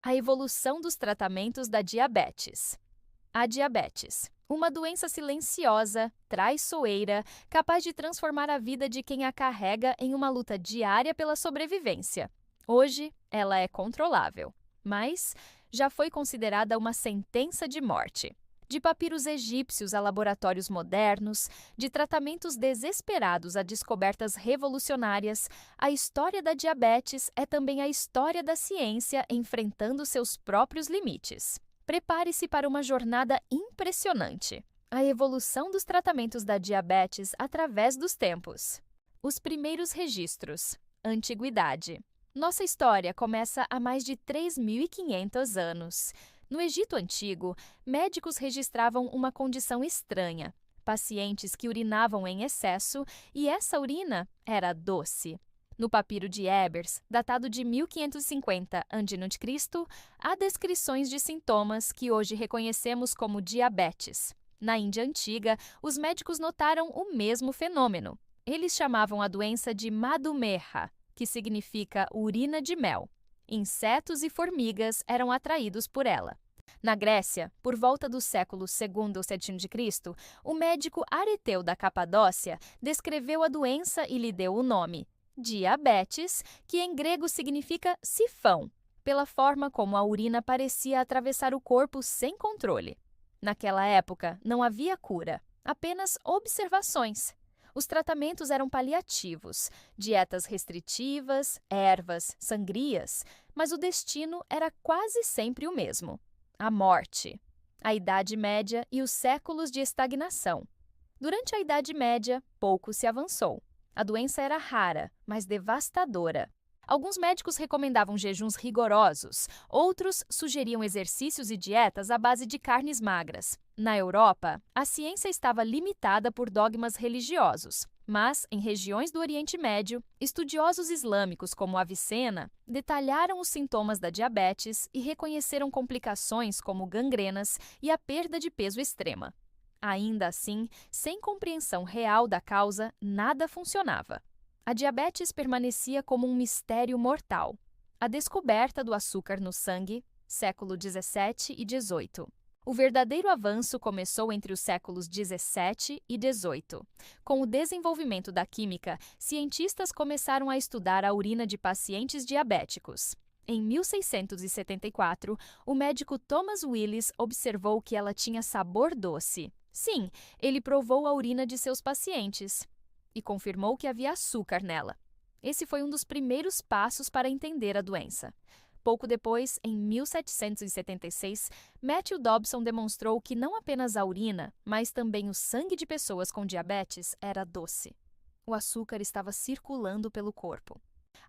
A evolução dos tratamentos da diabetes. A diabetes, uma doença silenciosa, traiçoeira, capaz de transformar a vida de quem a carrega em uma luta diária pela sobrevivência. Hoje, ela é controlável, mas já foi considerada uma sentença de morte. De papiros egípcios a laboratórios modernos, de tratamentos desesperados a descobertas revolucionárias, a história da diabetes é também a história da ciência enfrentando seus próprios limites. Prepare-se para uma jornada impressionante. A evolução dos tratamentos da diabetes através dos tempos. Os primeiros registros. Antiguidade. Nossa história começa há mais de 3.500 anos. No Egito Antigo, médicos registravam uma condição estranha: pacientes que urinavam em excesso e essa urina era doce. No papiro de Ebers, datado de 1550 a.C., há descrições de sintomas que hoje reconhecemos como diabetes. Na Índia Antiga, os médicos notaram o mesmo fenômeno. Eles chamavam a doença de Madhumeha, que significa urina de mel. Insetos e formigas eram atraídos por ela. Na Grécia, por volta do século II ou VII d.C., o médico Areteu da Capadócia descreveu a doença e lhe deu o nome diabetes, que em grego significa sifão, pela forma como a urina parecia atravessar o corpo sem controle. Naquela época, não havia cura, apenas observações. Os tratamentos eram paliativos, dietas restritivas, ervas, sangrias, mas o destino era quase sempre o mesmo: a morte. A Idade Média e os séculos de estagnação. Durante a Idade Média, pouco se avançou. A doença era rara, mas devastadora. Alguns médicos recomendavam jejuns rigorosos, outros sugeriam exercícios e dietas à base de carnes magras. Na Europa, a ciência estava limitada por dogmas religiosos, mas, em regiões do Oriente Médio, estudiosos islâmicos como Avicena detalharam os sintomas da diabetes e reconheceram complicações como gangrenas e a perda de peso extrema. Ainda assim, sem compreensão real da causa, nada funcionava. A diabetes permanecia como um mistério mortal. A descoberta do açúcar no sangue, século XVII e XVIII. O verdadeiro avanço começou entre os séculos XVII e XVIII. Com o desenvolvimento da química, cientistas começaram a estudar a urina de pacientes diabéticos. Em 1674, o médico Thomas Willis observou que ela tinha sabor doce. Sim, ele provou a urina de seus pacientes e confirmou que havia açúcar nela. Esse foi um dos primeiros passos para entender a doença. Pouco depois, em 1776, Matthew Dobson demonstrou que não apenas a urina, mas também o sangue de pessoas com diabetes era doce. O açúcar estava circulando pelo corpo.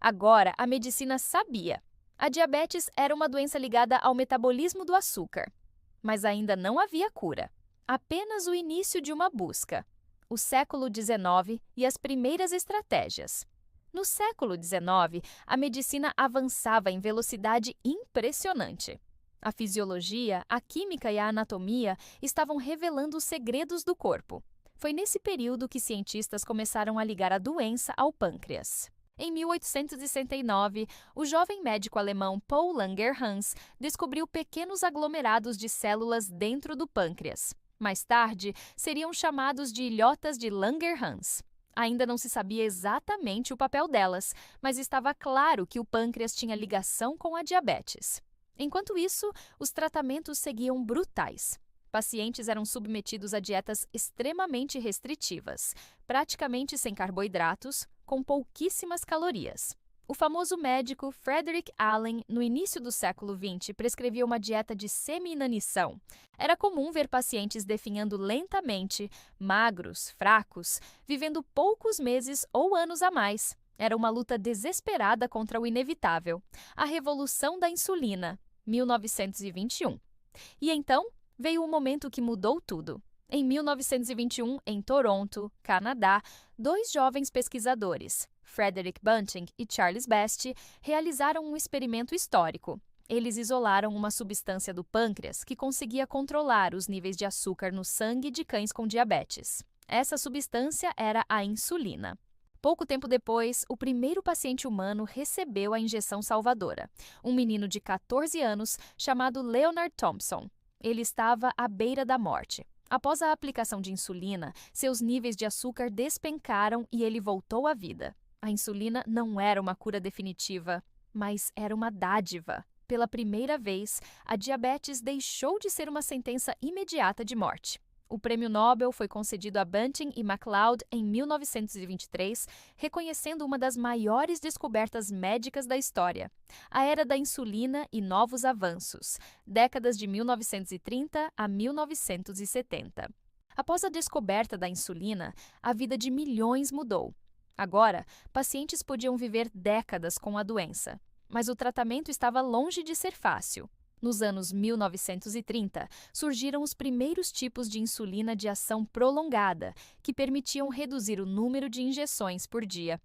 Agora, a medicina sabia. A diabetes era uma doença ligada ao metabolismo do açúcar, mas ainda não havia cura. Apenas o início de uma busca. O século XIX e as primeiras estratégias. No século XIX, a medicina avançava em velocidade impressionante. A fisiologia, a química e a anatomia estavam revelando os segredos do corpo. Foi nesse período que cientistas começaram a ligar a doença ao pâncreas. Em 1869, o jovem médico alemão Paul Langerhans descobriu pequenos aglomerados de células dentro do pâncreas. Mais tarde, seriam chamados de ilhotas de Langerhans. Ainda não se sabia exatamente o papel delas, mas estava claro que o pâncreas tinha ligação com a diabetes. Enquanto isso, os tratamentos seguiam brutais. Pacientes eram submetidos a dietas extremamente restritivas, praticamente sem carboidratos, com pouquíssimas calorias. O famoso médico Frederick Allen, no início do século XX, prescrevia uma dieta de semi-inanição. Era comum ver pacientes definhando lentamente, magros, fracos, vivendo poucos meses ou anos a mais. Era uma luta desesperada contra o inevitável. A revolução da insulina, 1921. E então, veio o momento que mudou tudo. Em 1921, em Toronto, Canadá, dois jovens pesquisadores, Frederick Bunting e Charles Best, realizaram um experimento histórico. Eles isolaram uma substância do pâncreas que conseguia controlar os níveis de açúcar no sangue de cães com diabetes. Essa substância era a insulina. Pouco tempo depois, o primeiro paciente humano recebeu a injeção salvadora, um menino de 14 anos chamado Leonard Thompson. Ele estava à beira da morte. Após a aplicação de insulina, seus níveis de açúcar despencaram e ele voltou à vida. A insulina não era uma cura definitiva, mas era uma dádiva. Pela primeira vez, a diabetes deixou de ser uma sentença imediata de morte. O Prêmio Nobel foi concedido a Bunting e MacLeod em 1923, reconhecendo uma das maiores descobertas médicas da história: a era da insulina e novos avanços, décadas de 1930 a 1970. Após a descoberta da insulina, a vida de milhões mudou. Agora, pacientes podiam viver décadas com a doença, mas o tratamento estava longe de ser fácil. Nos anos 1930, surgiram os primeiros tipos de insulina de ação prolongada, que permitiam reduzir o número de injeções por dia.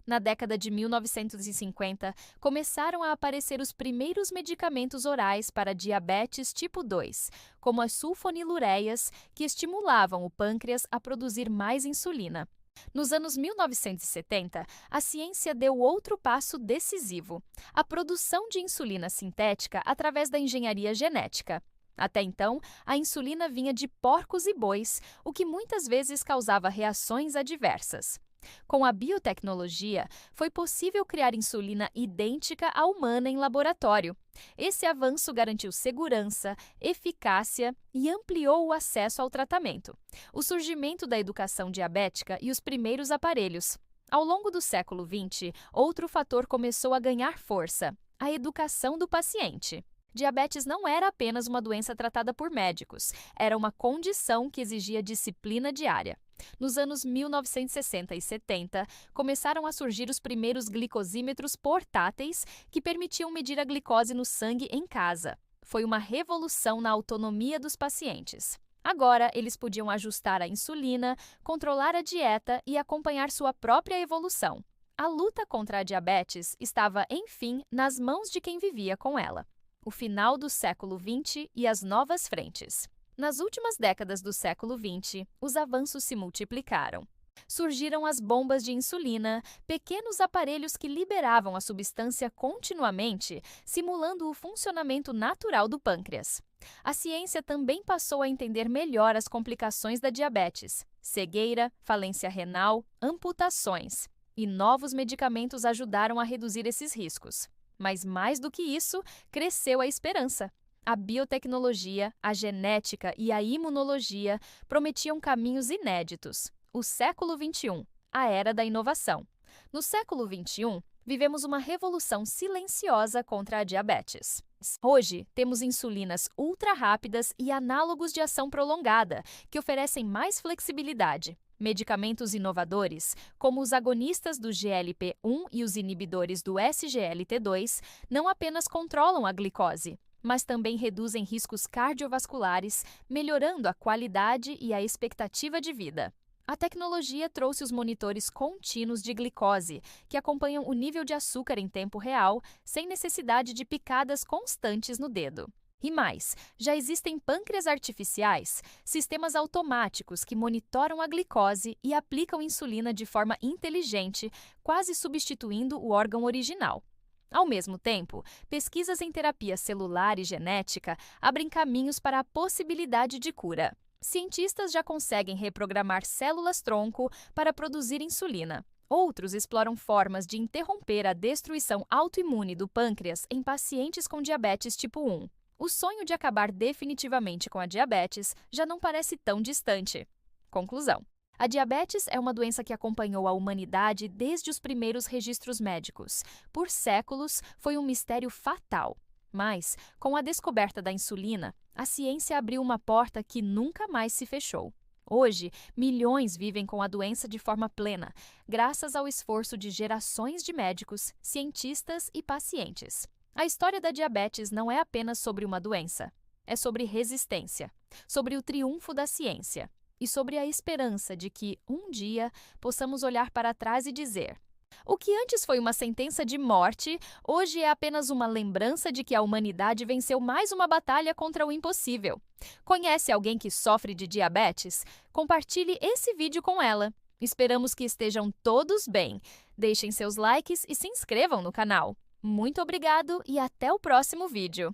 Na década de 1950, começaram a aparecer os primeiros medicamentos orais para diabetes tipo 2, como as sulfonilureias, que estimulavam o pâncreas a produzir mais insulina. Nos anos 1970, a ciência deu outro passo decisivo: a produção de insulina sintética através da engenharia genética. Até então, a insulina vinha de porcos e bois, o que muitas vezes causava reações adversas. Com a biotecnologia, foi possível criar insulina idêntica à humana em laboratório. Esse avanço garantiu segurança, eficácia e ampliou o acesso ao tratamento. O surgimento da educação diabética e os primeiros aparelhos. Ao longo do século XX, outro fator começou a ganhar força: a educação do paciente. Diabetes não era apenas uma doença tratada por médicos, era uma condição que exigia disciplina diária. Nos anos 1960 e 70, começaram a surgir os primeiros glicosímetros portáteis que permitiam medir a glicose no sangue em casa. Foi uma revolução na autonomia dos pacientes. Agora, eles podiam ajustar a insulina, controlar a dieta e acompanhar sua própria evolução. A luta contra a diabetes estava, enfim, nas mãos de quem vivia com ela. O final do século XX e as novas frentes. Nas últimas décadas do século XX, os avanços se multiplicaram. Surgiram as bombas de insulina, pequenos aparelhos que liberavam a substância continuamente, simulando o funcionamento natural do pâncreas. A ciência também passou a entender melhor as complicações da diabetes: cegueira, falência renal, amputações. E novos medicamentos ajudaram a reduzir esses riscos. Mas mais do que isso, cresceu a esperança. A biotecnologia, a genética e a imunologia prometiam caminhos inéditos. O século XXI, a era da inovação. No século XXI, vivemos uma revolução silenciosa contra a diabetes. Hoje, temos insulinas ultra-rápidas e análogos de ação prolongada, que oferecem mais flexibilidade. Medicamentos inovadores, como os agonistas do GLP-1 e os inibidores do SGLT2, não apenas controlam a glicose, mas também reduzem riscos cardiovasculares, melhorando a qualidade e a expectativa de vida. A tecnologia trouxe os monitores contínuos de glicose, que acompanham o nível de açúcar em tempo real, sem necessidade de picadas constantes no dedo. E mais, já existem pâncreas artificiais, sistemas automáticos que monitoram a glicose e aplicam insulina de forma inteligente, quase substituindo o órgão original. Ao mesmo tempo, pesquisas em terapia celular e genética abrem caminhos para a possibilidade de cura. Cientistas já conseguem reprogramar células-tronco para produzir insulina. Outros exploram formas de interromper a destruição autoimune do pâncreas em pacientes com diabetes tipo 1. O sonho de acabar definitivamente com a diabetes já não parece tão distante. Conclusão: a diabetes é uma doença que acompanhou a humanidade desde os primeiros registros médicos. Por séculos, foi um mistério fatal. Mas, com a descoberta da insulina, a ciência abriu uma porta que nunca mais se fechou. Hoje, milhões vivem com a doença de forma plena, graças ao esforço de gerações de médicos, cientistas e pacientes. A história da diabetes não é apenas sobre uma doença. É sobre resistência, sobre o triunfo da ciência e sobre a esperança de que, um dia, possamos olhar para trás e dizer: o que antes foi uma sentença de morte, hoje é apenas uma lembrança de que a humanidade venceu mais uma batalha contra o impossível. Conhece alguém que sofre de diabetes? Compartilhe esse vídeo com ela. Esperamos que estejam todos bem. Deixem seus likes e se inscrevam no canal. Muito obrigado e até o próximo vídeo!